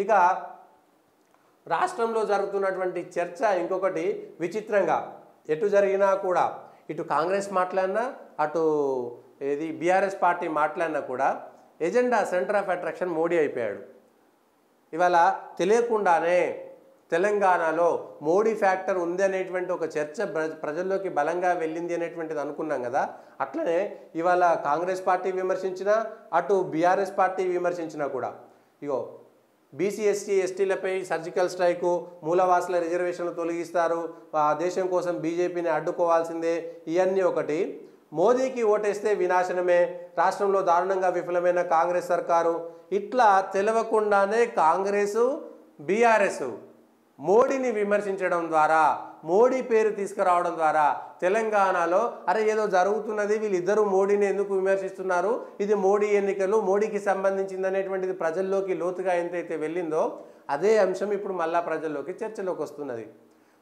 ఇక రాష్ట్రంలో జరుగుతున్నటువంటి చర్చ ఇంకొకటి విచిత్రంగా ఎటు జరిగినా కూడా ఇటు కాంగ్రెస్ మాట్లాడినా అటు ఏది బీఆర్ఎస్ పార్టీ మాట్లాడినా కూడా agenda centre of attraction Modi అయిపోయాడు. ఇవాళ తెలియకుండానే తెలంగాణలో మోడీ ఫ్యాక్టర్ ఉంది అనేటువంటి ఒక చర్చ ప్రజల్లోకి బలంగా వెళ్ళింది అనేటువంటిది అనుకున్నాం కదా. అట్లనే ఇవాళ కాంగ్రెస్ పార్టీ విమర్శించినా అటు బీఆర్ఎస్ పార్టీ విమర్శించినా కూడా ఇగో బీసీ ఎస్సీ ఎస్టీలపై సర్జికల్ స్ట్రైకు, మూలవాసుల రిజర్వేషన్లు తొలగిస్తారు, దేశం కోసం బీజేపీని అడ్డుకోవాల్సిందే, ఇవన్నీ ఒకటి. మోదీకి ఓటేస్తే వినాశనమే, రాష్ట్రంలో దారుణంగా విఫలమైన కాంగ్రెస్ సర్కారు, ఇట్లా తెలవకుండానే కాంగ్రెసు బీఆర్ఎస్ మోడీని విమర్శించడం ద్వారా, మోడీ పేరు తీసుకురావడం ద్వారా తెలంగాణలో అరే ఏదో జరుగుతున్నది, వీళ్ళిద్దరూ మోడీని ఎందుకు విమర్శిస్తున్నారు, ఇది మోడీ ఎన్నికలు, మోడీకి సంబంధించింది అనేటువంటిది ప్రజల్లోకి లోతుగా ఎంతైతే వెళ్ళిందో అదే అంశం ఇప్పుడు మళ్ళా ప్రజల్లోకి చర్చలోకి వస్తున్నది.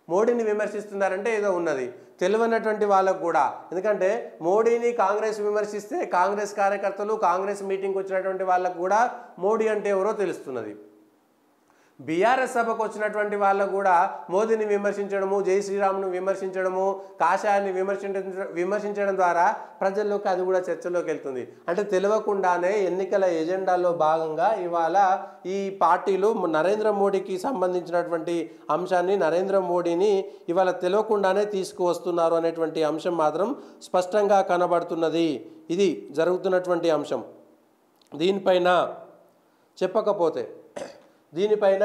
మోడీని విమర్శిస్తున్నారంటే ఏదో ఉన్నది తెలియనటువంటి వాళ్ళకు కూడా. ఎందుకంటే మోడీని కాంగ్రెస్ విమర్శిస్తే కాంగ్రెస్ కార్యకర్తలు, కాంగ్రెస్ మీటింగ్కి వచ్చినటువంటి వాళ్ళకు కూడా మోడీ అంటే ఎవరో తెలుస్తున్నది. బీఆర్ఎస్ సభకు వచ్చినటువంటి వాళ్ళకు కూడా మోదీని విమర్శించడము, జై శ్రీరామ్ను విమర్శించడము, కాషాయాన్ని విమర్శించడం ద్వారా ప్రజల్లోకి అది కూడా చర్చలోకి వెళ్తుంది. అంటే తెలియకుండానే ఎన్నికల ఎజెండాలో భాగంగా ఇవాళ ఈ పార్టీలు నరేంద్ర మోడీకి సంబంధించినటువంటి అంశాన్ని, నరేంద్ర మోడీని ఇవాళ తెలియకుండానే తీసుకువస్తున్నారు అనేటువంటి అంశం మాత్రం స్పష్టంగా కనబడుతున్నది. ఇది జరుగుతున్నటువంటి అంశం. దీనిపైన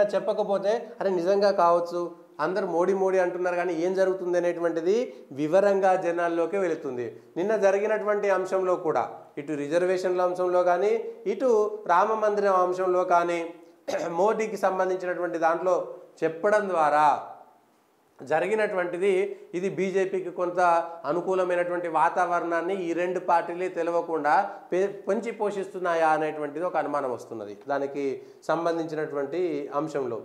చెప్పకపోతే అరే నిజంగా కావచ్చు, అందరు మోడీ మోడీ అంటున్నారు కానీ ఏం జరుగుతుంది అనేటువంటిది వివరంగా జనాల్లోకి వెళుతుంది. నిన్న జరిగినటువంటి అంశంలో కూడా ఇటు రిజర్వేషన్ల అంశంలో కానీ ఇటు రామ మందిరం అంశంలో కానీ మోడీకి సంబంధించినటువంటి దాంట్లో చెప్పడం ద్వారా జరిగినటువంటిది ఇది బీజేపీకి కొంత అనుకూలమైనటువంటి వాతావరణాన్ని ఈ రెండు పార్టీలే తెలియకుండా పెంచి పోషిస్తున్నాయా అనేటువంటిది ఒక అనుమానం వస్తున్నది దానికి సంబంధించినటువంటి అంశంలో.